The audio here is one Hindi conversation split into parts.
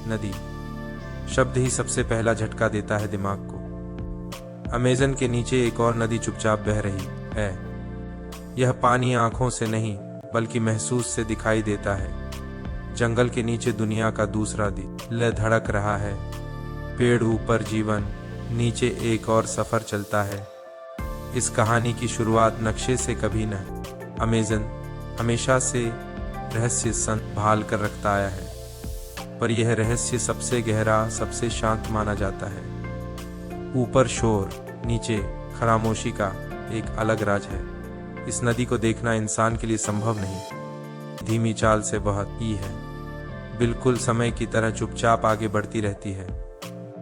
नदी शब्द ही सबसे पहला झटका देता है दिमाग को। अमेज़न के नीचे एक और नदी चुपचाप बह रही है। यह पानी आंखों से नहीं बल्कि महसूस से दिखाई देता है। जंगल के नीचे दुनिया का दूसरा दिल धड़क रहा है। पेड़ ऊपर जीवन, नीचे एक और सफर चलता है। इस कहानी की शुरुआत नक्शे से कभी न। अमेज़न हमेशा से रहस्य संभाल कर रखता आया है, पर यह रहस्य सबसे गहरा, सबसे शांत माना जाता है। ऊपर शोर, नीचे खामोशी का एक अलग राज है। इस नदी को देखना इंसान के लिए संभव नहीं। धीमी चाल से बहती है, बिल्कुल समय की तरह चुपचाप आगे बढ़ती रहती है।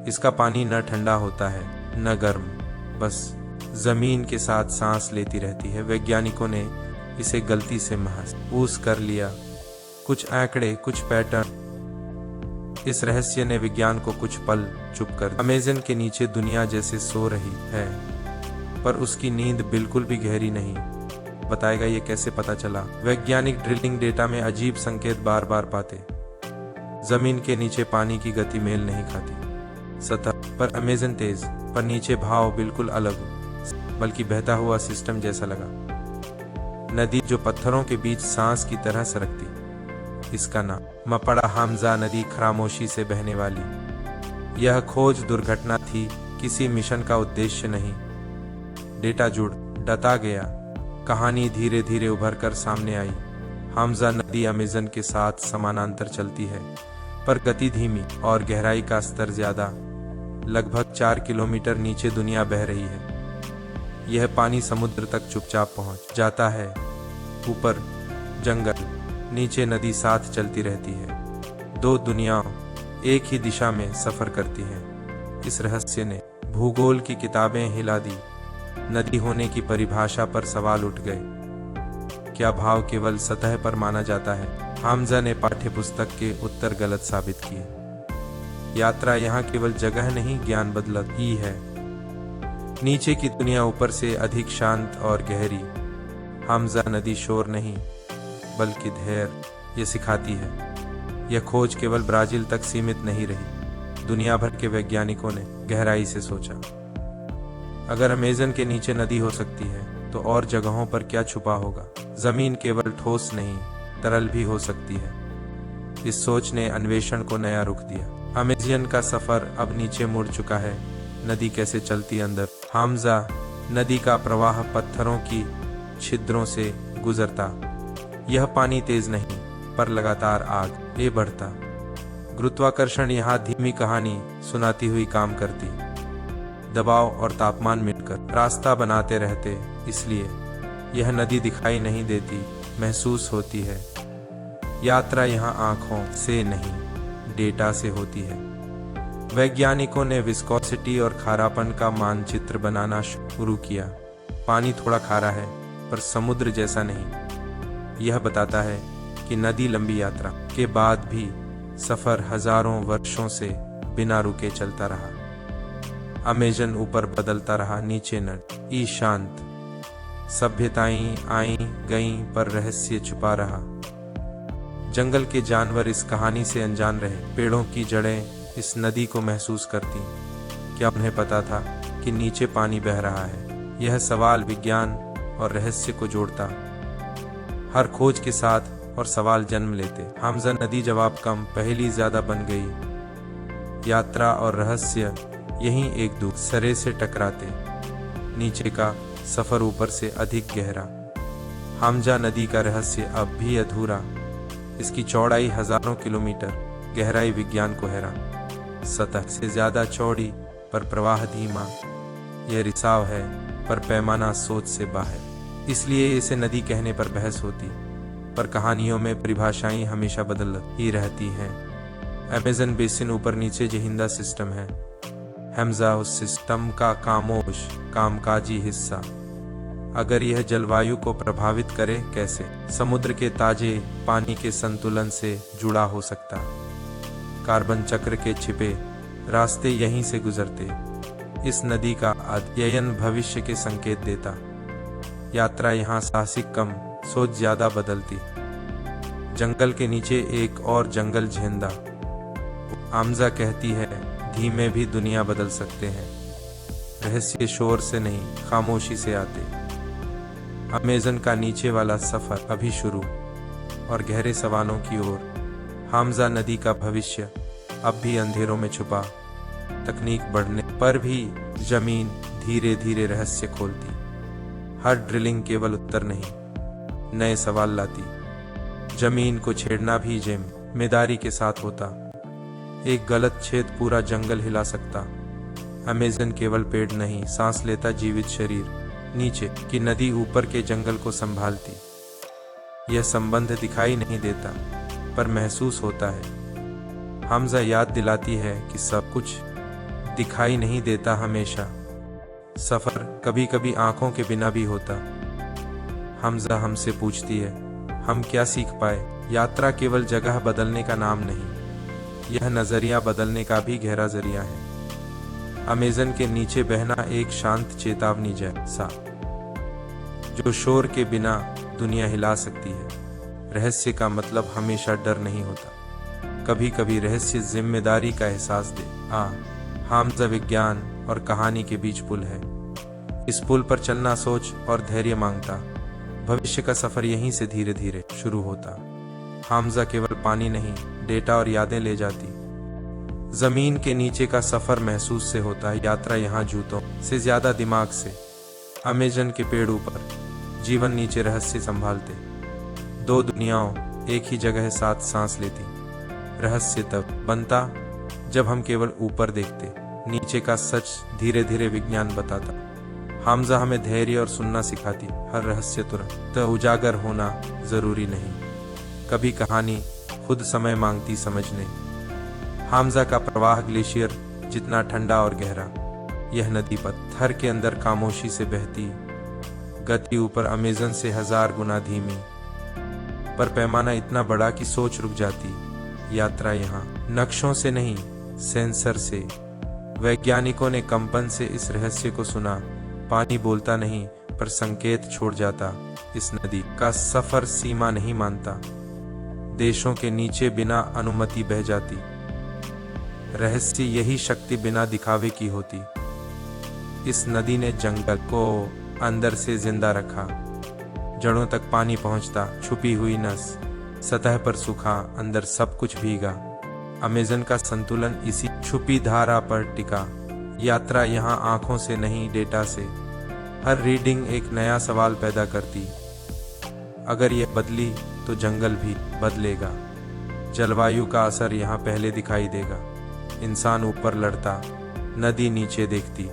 इसका पानी न ठंडा होता है न गर्म, बस जमीन के साथ सांस लेती रहती है। वैज्ञानिकों ने इसे गलती से महसूस कर लिया। कुछ आंकड़े, कुछ पैटर्न, इस रहस्य ने विज्ञान को कुछ पल चुप कर। अमेज़न के नीचे दुनिया जैसे सो रही है, पर उसकी नींद बिल्कुल भी गहरी नहीं। बताएगा ये कैसे पता चला? वैज्ञानिक ड्रिलिंग डेटा में अजीब संकेत बार बार पाते। जमीन के नीचे पानी की गति मेल नहीं खाती। सतह पर अमेज़न तेज, पर नीचे भाव बिल्कुल अलग, बल्कि बहता हुआ सिस्टम जैसा लगा। नदी जो पत्थरों के बीच सांस की तरह सरकती। इसका नाम मपड़ा हमजा नदी, खामोशी से बहने वाली। यह खोज दुर्घटना थी, किसी मिशन का उद्देश्य नहीं। डेटा जुड़ता गया, कहानी धीरे धीरे उभर कर सामने आई। हमजा नदी अमेज़न के साथ समानांतर चलती है, पर गति धीमी और गहराई का स्तर ज्यादा। लगभग 4 किलोमीटर नीचे दुनिया बह रही है। यह पानी समुद्र तक चुपचाप पहुंच जाता है। ऊपर जंगल, नीचे नदी साथ चलती रहती है। दो दुनियाओं एक ही दिशा में सफर करती हैं। इस रहस्य ने भूगोल की किताबें हिला दी। नदी होने की परिभाषा पर सवाल उठ गए। क्या भाव केवल सतह पर माना जाता है? हमजा ने पाठ्यपुस्तक के उत्तर गलत साबित किए। यात्रा यहाँ केवल जगह नहीं, ज्ञान बदलती है। नीचे की दुनिया ऊपर से अधिक शांत और गहरी। हमजा नदी शोर नहीं बल्कि धैर्य ये सिखाती है। यह खोज केवल ब्राजील तक सीमित नहीं रही। दुनिया भर के वैज्ञानिकों ने गहराई से सोचा, अगर अमेज़न के नीचे नदी हो सकती है तो और जगहों पर क्या छुपा होगा? जमीन केवल ठोस नहीं, तरल भी हो सकती है। इस सोच ने अन्वेषण को नया रुख दिया। अमेज़न का सफर अब नीचे मुड़ चुका है। नदी कैसे चलती अंदर? हमजा नदी का प्रवाह पत्थरों की छिद्रों से गुजरता। यह पानी तेज नहीं, पर लगातार आगे बढ़ता। गुरुत्वाकर्षण यहाँ धीमी कहानी सुनाती हुई काम करती। दबाव और तापमान मिलकर रास्ता बनाते रहते, इसलिए यह नदी दिखाई नहीं देती, महसूस होती है। यात्रा यहाँ आंखों से नहीं, डेटा से होती है। वैज्ञानिकों ने विस्कोसिटी और खारापन का मानचित्र बनाना शुरू किया। पानी थोड़ा खारा है, पर समुद्र जैसा नहीं। यह बताता है कि नदी लंबी यात्रा के बाद भी सफर हजारों वर्षों से बिना रुके चलता रहा। अमेज़न ऊपर बदलता रहा, नीचे नदी शांत। सभ्यताएं आई गईं, पर रहस्य छुपा रहा। जंगल के जानवर इस कहानी से अनजान रहे। पेड़ों की जड़ें इस नदी को महसूस करती। क्या उन्हें पता था कि नीचे पानी बह रहा है? यह सवाल विज्ञान और रहस्य को जोड़ता। हर खोज के साथ और सवाल जन्म लेते। हमजा नदी जवाब कम, पहेली ज्यादा बन गई। यात्रा और रहस्य यहीं एक दूसरे से टकराते। नीचे का सफर ऊपर से अधिक गहरा। हमजा नदी का रहस्य अब भी अधूरा। इसकी चौड़ाई हजारों किलोमीटर, गहराई विज्ञान को हैरान। सतह से ज्यादा चौड़ी, पर प्रवाह धीमा। यह रिसाव है, पर पैमाना सोच से बाहर। इसलिए इसे नदी कहने पर बहस होती, पर कहानियों में परिभाषाएं हमेशा बदल ही रहती हैं। अमेज़न बेसिन ऊपर नीचे जहिंदा सिस्टम है। हमजा उस सिस्टम का खामोश, कामकाजी हिस्सा। अगर यह जलवायु को प्रभावित करे, कैसे? समुद्र के ताजे पानी के संतुलन से जुड़ा हो सकता। कार्बन चक्र के छिपे रास्ते यहीं से गुजरते। इस नदी का अध्ययन भविष्य के संकेत देता। यात्रा यहाँ साहसिक कम, सोच ज्यादा बदलती। जंगल के नीचे एक और जंगल झेंदा। हामजा कहती है, धीमे भी दुनिया बदल सकते हैं। रहस्य शोर से नहीं, खामोशी से आते। अमेज़न का नीचे वाला सफर अभी शुरू, और गहरे सवालों की ओर। हामजा नदी का भविष्य अब भी अंधेरों में छुपा। तकनीक बढ़ने पर भी जमीन धीरे धीरे रहस्य खोलती। हर ड्रिलिंग केवल उत्तर नहीं, नए सवाल लाती। जमीन को छेड़ना भी जिम्मेदारी के साथ होता। एक गलत छेद पूरा जंगल हिला सकता। अमेज़न केवल पेड़ नहीं, सांस लेता जीवित शरीर। नीचे की नदी ऊपर के जंगल को संभालती। यह संबंध दिखाई नहीं देता, पर महसूस होता है। हामजा याद दिलाती है कि सब कुछ दिखाई नहीं देता हमेशा। सफर कभी कभी आंखों के बिना भी होता। हामजा हमसे पूछती है, हम क्या सीख पाए? यात्रा केवल जगह बदलने का नाम नहीं, यह नजरिया बदलने का भी गहरा जरिया है। अमेज़न के नीचे बहना एक शांत चेतावनी जैसा, जो शोर के बिना दुनिया हिला सकती है। रहस्य का मतलब हमेशा डर नहीं होता, कभी कभी रहस्य जिम्मेदारी का एहसास दे। हामजा विज्ञान और कहानी के बीच पुल है। इस पुल पर चलना सोच और धैर्य मांगता। भविष्य का सफर यहीं से धीरे धीरे शुरू होता। हामजा केवल पानी नहीं, डेटा और यादें ले जाती। जमीन के नीचे का सफर महसूस से होता है, यात्रा यहाँ जूतों से ज्यादा दिमाग से। अमेज़न के पेड़ ऊपर, जीवन नीचे रहस्य संभालते। दो दुनियाओं एक ही जगह साथ सांस लेती। रहस्य तब बनता जब हम केवल ऊपर देखते, नीचे का सच धीरे धीरे विज्ञान बताता। हामजा हमें धैर्य और सुनना सिखाती। हर रहस्य तुरंत उजागर होना जरूरी नहीं, कभी कहानी खुद समय मांगती समझने। हामजा का प्रवाह ग्लेशियर जितना ठंडा और गहरा। यह नदी पत्थर के अंदर खामोशी से बहती, गति ऊपर अमेज़न से 1000 गुना धीमी, पर पैमाना इतना बड़ा कि सोच रुक जाती। यात्रा यहाँ नक्शों से नहीं, सेंसर से। वैज्ञानिकों ने कंपन से इस रहस्य को सुना। पानी बोलता नहीं, पर संकेत छोड़ जाता। इस नदी का सफर सीमा नहीं मानता, देशों के नीचे बिना अनुमति बह जाती। रहस्य यही शक्ति बिना दिखावे की होती। इस नदी ने जंगल को अंदर से जिंदा रखा। जड़ों तक पानी पहुंचता, छुपी हुई नस, सतह पर सूखा, अंदर सब कुछ भीगा। अमेज़न का संतुलन इसी छुपी धारा पर टिका। यात्रा यहाँ आंखों से नहीं, डेटा से। हर रीडिंग एक नया सवाल पैदा करती। अगर यह बदली तो जंगल भी बदलेगा। जलवायु का असर यहाँ पहले दिखाई देगा। इंसान ऊपर लड़ता, नदी नीचे देखती।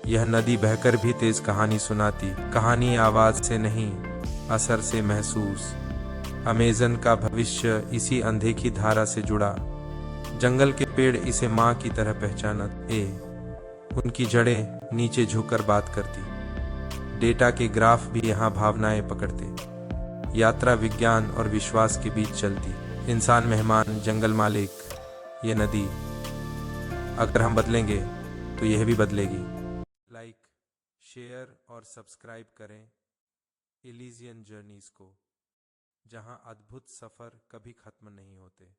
यह नदी बहकर भी तेज कहानी सुनाती। कहानी आवाज से नहीं, असर से महसूस। अमेज़न का भविष्य इसी अंधे की धारा से जुड़ा। जंगल के पेड़ इसे माँ की तरह पहचानते। उनकी जड़ें नीचे झुककर बात करती। डेटा के ग्राफ भी यहाँ भावनाएं पकड़ते। यात्रा विज्ञान और विश्वास के बीच चलती। इंसान मेहमान, जंगल मालिक, ये नदी। अगर हम बदलेंगे तो यह भी बदलेगी। लाइक, शेयर और सब्सक्राइब करें इलिजियन जर्नीज को, जहां अद्भुत सफर कभी खत्म नहीं होते।